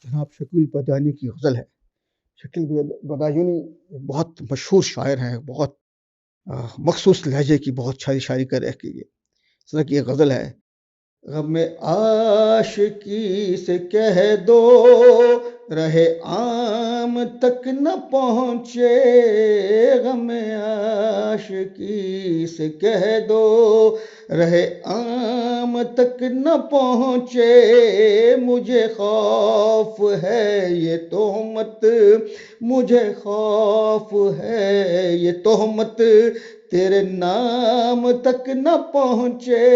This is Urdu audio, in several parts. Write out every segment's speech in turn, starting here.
جناب شکیل بادانی کی غزل ہے۔ شکیل بادانی بہت مشہور شاعر ہیں، بہت مخصوص لہجے کی بہت شاعری کر رہی ہے۔ اس طرح کی ایک غزل ہے: غم عاشقی سے کہہ دو رہے عام تک نہ پہنچے، غم عاشقی سے کہہ دو رہے عام تک نہ پہنچے، مجھے خوف ہے یہ تہمت، مجھے خوف ہے یہ تہمت تیرے نام تک نہ پہنچے،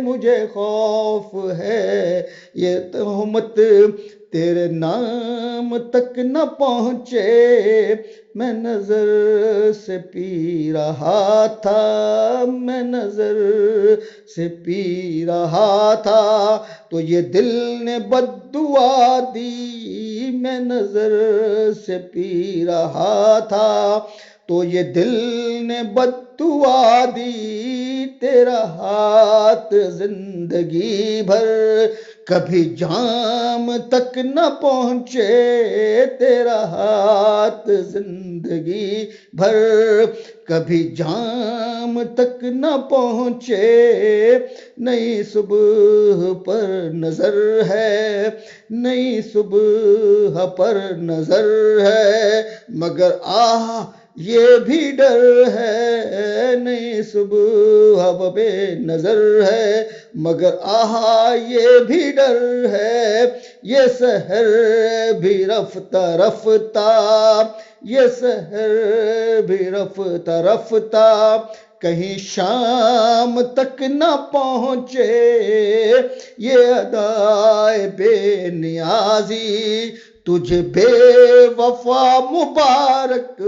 مجھے خوف ہے یہ تہمت تیرے نام تک نہ پہنچے۔ میں نظر سے پی رہا تھا، میں نظر سے پی رہا تھا تو یہ دل نے بد دعا دی، میں نظر سے پی رہا تھا تو یہ دل نے بد دعا دی، تیرا ہاتھ زندگی بھر کبھی جام تک نہ پہنچے، تیرا ہاتھ زندگی بھر کبھی جام تک نہ پہنچے۔ نئی صبح پر نظر ہے، نئی صبح پر نظر ہے، مگر آہ یہ بھی ڈر ہے، نئی صبح پہ نظر ہے مگر آہا یہ بھی ڈر ہے، یہ سحر بھی رفتہ رفتہ، یہ سحر بھی رفتہ رفتہ کہیں شام تک نہ پہنچے، یہ ادائے بے نیازی تجھے بے وفا مبارک،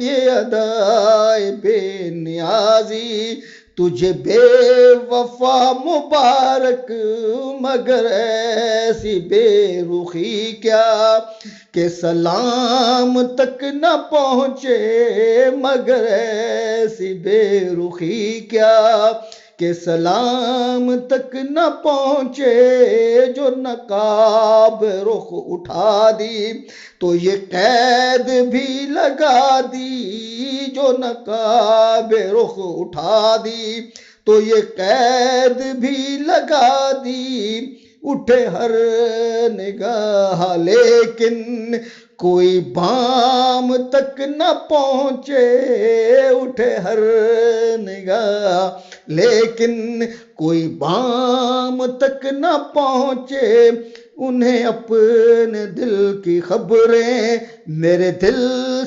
یہ ادائے بے نیازی تجھے بے وفا مبارک، مگر ایسی بے رخی کیا کہ سلام تک نہ پہنچے، مگر ایسی بے رخی کیا کہ سلام تک نہ پہنچے، جو نقاب رخ اٹھا دی تو یہ قید بھی لگا دی، جو نقاب رخ اٹھا دی تو یہ قید بھی لگا دی، اٹھے ہر نگاہ لیکن کوئی بام تک نہ پہنچے، اٹھے ہر نگاہ لیکن کوئی بام تک نہ پہنچے، انہیں اپنے دل کی خبریں میرے دل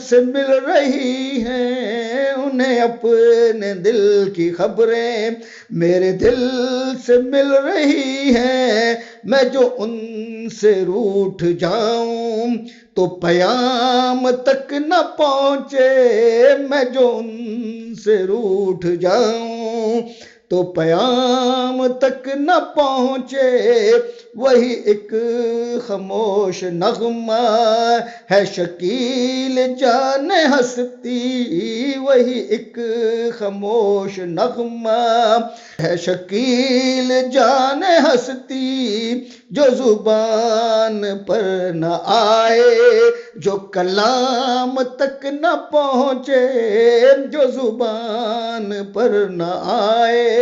سے مل رہی ہیں، انہیں اپنے دل کی خبریں میرے دل سے مل رہی ہیں، میں جو ان سے روٹھ جاؤں تو پیام تک نہ پہنچے، میں جو ان سے روٹھ جاؤں تو پیام تک نہ پہنچے، وہی ایک خاموش نغمہ ہے شکیل جان ہستی، وہی ایک خاموش نغمہ ہے شکیل جان ہستی، جو زبان پر نہ آئے، جو کلام تک نہ پہنچے، جو زبان پر نہ آئے،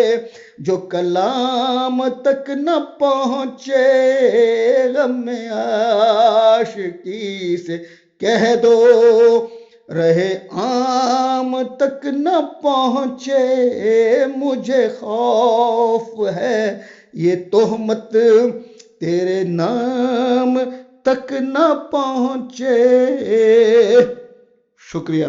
جو کلام تک نہ پہنچے، غم عاشقی سے کہہ دو رہے عام تک نہ پہنچے، مجھے خوف ہے یہ تہمت تیرے نام تک نہ پہنچے۔ شکریہ۔